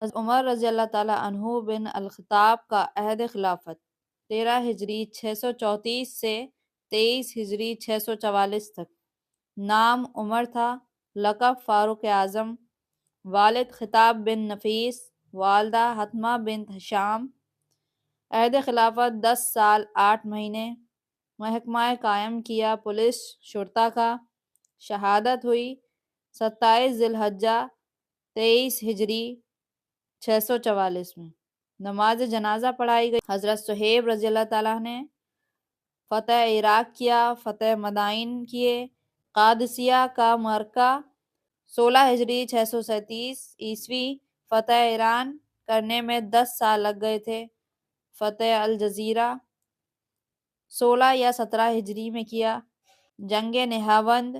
حضرت عمر رضی اللہ تعالیٰ عنہ بن الخطاب کا عہد خلافت 13 ہجری 634 سے 23 ہجری 644 تک۔ نام عمر تھا، لقب فاروق اعظم، والد خطاب بن نفیس، والدہ حتمہ بنت ہشام۔ عہد خلافت 10 سال 8 مہینے۔ محکمہ قائم کیا پولیس شرطہ کا۔ شہادت ہوئی 27 ذی الحجہ 23 ہجری 644 میں۔ نماز جنازہ پڑھائی گئی۔ حضرت صہیب رضی اللہ تعالیٰ نے فتح عراق کیا، فتح مدائن کیے۔ قادسیہ کا معرکہ 16 ہجری 637 فتح ایران کرنے میں 10 سال لگ گئے تھے۔ فتح الجزیرہ 16 یا 17 ہجری میں کیا۔ جنگ نہاوند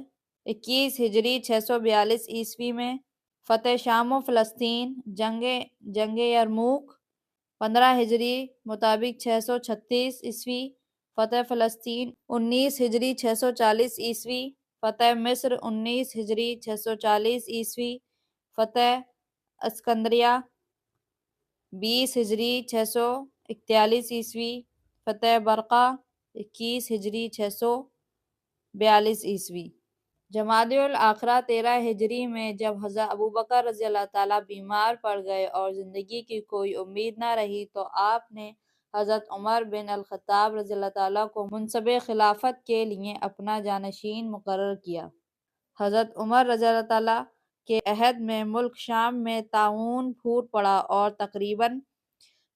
21 ہجری 642 میں۔ فتح شام و فلسطین، جنگ یرموک 15 ہجری مطابق 636 فتح فلسطین 19 ہجری 640 فتح مصر 19 ہجری 640 فتح اسکندریہ 20 ہجری 641 فتح برقہ 21 ہجری 642 جمادی الاخرہ 13 ہجری میں جب حضرت ابوبکر رضی اللہ تعالیٰ بیمار پڑ گئے اور زندگی کی کوئی امید نہ رہی تو آپ نے حضرت عمر بن الخطاب رضی اللہ تعالیٰ کو منصب خلافت کے لیے اپنا جانشین مقرر کیا۔ حضرت عمر رضی اللہ تعالیٰ کے عہد میں ملک شام میں طاعون پھوٹ پڑا اور تقریباً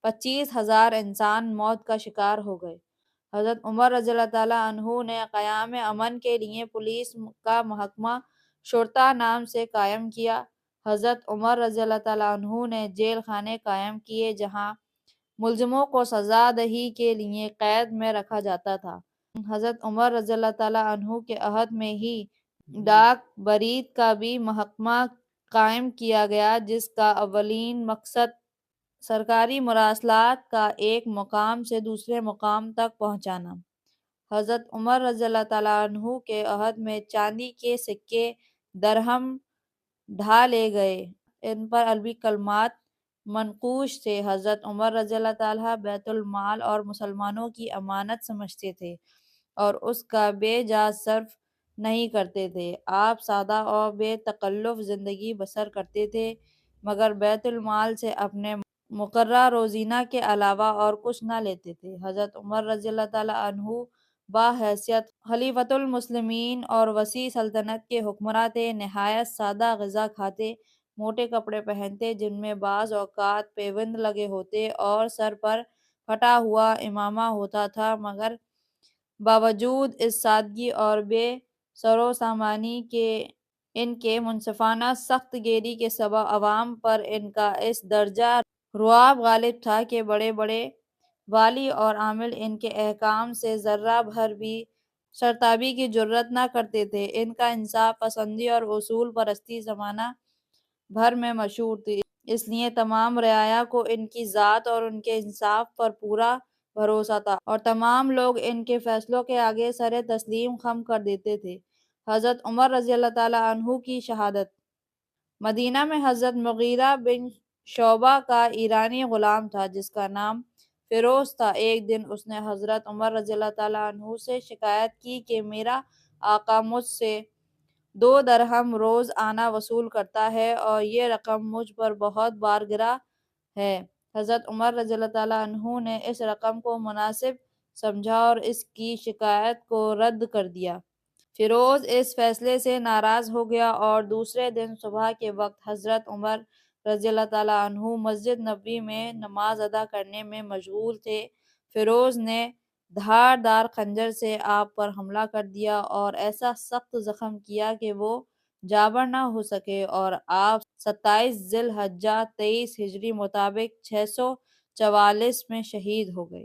25,000 انسان موت کا شکار ہو گئے۔ حضرت عمر رضی اللہ تعالیٰ عنہ نے قیام امن کے لیے پولیس کا محکمہ شرطہ نام سے قائم کیا۔ حضرت عمر رضی اللہ تعالیٰ عنہ نے جیل خانے قائم کیے جہاں ملزموں کو سزا دہی کے لیے قید میں رکھا جاتا تھا۔ حضرت عمر رضی اللہ تعالیٰ عنہ کے عہد میں ہی ڈاک برید کا بھی محکمہ قائم کیا گیا جس کا اولین مقصد سرکاری مراسلات کا ایک مقام سے دوسرے مقام تک پہنچانا۔ حضرت عمر رضی اللہ تعالیٰ عنہ کے عہد میں چاندی کے سکے درہم ڈھا لے گئے، ان پر عربی کلمات منقوش تھے۔ حضرت عمر رضی اللہ تعالیٰ بیت المال اور مسلمانوں کی امانت سمجھتے تھے اور اس کا بے جا صرف نہیں کرتے تھے۔ آپ سادہ اور بے تکلف زندگی بسر کرتے تھے مگر بیت المال سے اپنے مقررہ روزینہ کے علاوہ اور کچھ نہ لیتے تھے۔ حضرت عمر رضی اللہ تعالیٰ عنہ باحیثیت خلیفۃ المسلمین اور وسیع سلطنت کے حکمراں تھے۔ نہایت سادہ غذا کھاتے، موٹے کپڑے پہنتے جن میں بعض اوقات پیوند لگے ہوتے اور سر پر پھٹا ہوا عمامہ ہوتا تھا، مگر باوجود اس سادگی اور بے سرو سامانی کے ان کے منصفانہ سخت گیری کے سبب عوام پر ان کا اس درجہ رعب غالب تھا کہ بڑے بڑے والی اور عامل ان کے احکام سے ذرہ بھر بھی سرتابی کی جرات نہ کرتے تھے۔ ان کا انصاف پسندی اور اصول پرستی زمانہ بھر میں مشہور تھی، اس لیے تمام رعایا کو ان کی ذات اور ان کے انصاف پر پورا بھروسہ تھا اور تمام لوگ ان کے فیصلوں کے آگے سر تسلیم خم کر دیتے تھے۔ حضرت عمر رضی اللہ تعالیٰ عنہ کی شہادت۔ مدینہ میں حضرت مغیرہ بن شعبہ کا ایرانی غلام تھا جس کا نام فیروز تھا۔ ایک دن اس نے حضرت عمر رضی اللہ تعالیٰ عنہ سے شکایت کی کہ میرا آقا مجھ سے 2 درہم روز آنا وصول کرتا ہے اور یہ رقم مجھ پر بہت بارگرا ہے۔ حضرت عمر رضی اللہ تعالیٰ عنہ نے اس رقم کو مناسب سمجھا اور اس کی شکایت کو رد کر دیا۔ فیروز اس فیصلے سے ناراض ہو گیا اور دوسرے دن صبح کے وقت حضرت عمر رضی اللہ تعالیٰ عنہ مسجد نبوی میں نماز ادا کرنے میں مشغول تھے۔ فیروز نے دھار دار خنجر سے آپ پر حملہ کر دیا اور ایسا سخت زخم کیا کہ وہ جابر نہ ہو سکے اور آپ 27 ذی الحجہ 23 ہجری مطابق 644 میں شہید ہو گئے۔